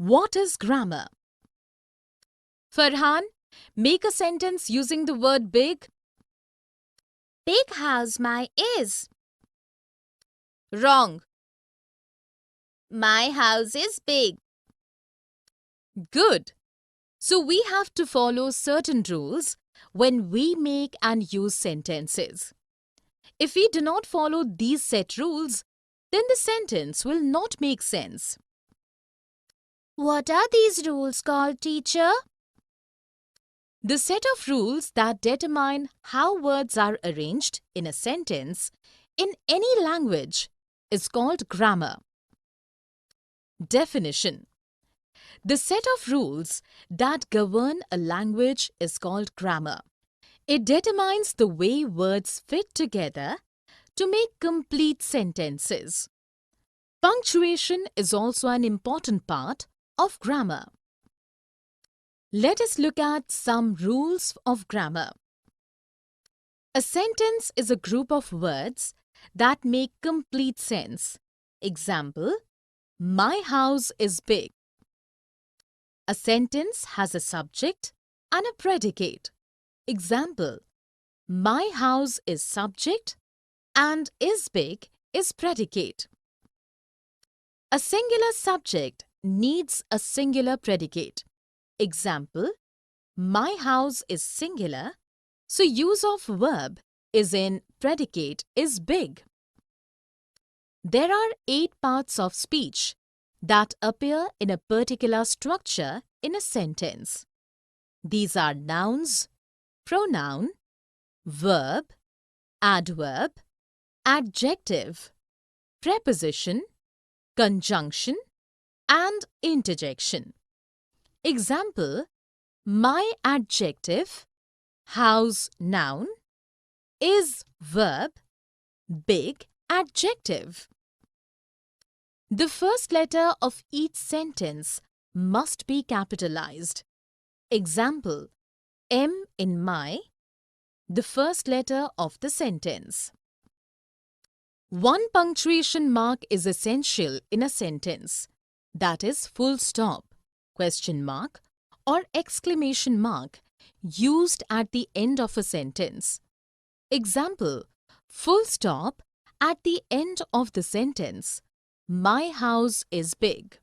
What is grammar? Farhan, make a sentence using the word big. Big house my is. Wrong. My house is big. Good. So we have to follow certain rules when we make and use sentences. If we do not follow these set rules, then the sentence will not make sense. What are these rules called, teacher? The set of rules that determine how words are arranged in a sentence in any language is called grammar. Definition: the set of rules that govern a language is called grammar. It determines the way words fit together to make complete sentences. Punctuation is also an important part of grammar. Let us look at some rules of grammar. A sentence is a group of words that make complete sense. Example, my house is big. A sentence has a subject and a predicate. Example, my house is subject and is big is predicate. A singular subject needs a singular predicate. Example, my house is singular, so use of verb is in predicate is big. There are 8 parts of speech that appear in a particular structure in a sentence. These are nouns, pronoun, verb, adverb, adjective, preposition, conjunction, and interjection. Example, my adjective, house noun, is verb, big adjective. The first letter of each sentence must be capitalized. Example, M in my, the first letter of the sentence. One punctuation mark is essential in a sentence, that is full stop, question mark, or exclamation mark used at the end of a sentence. Example, full stop at the end of the sentence, my house is big.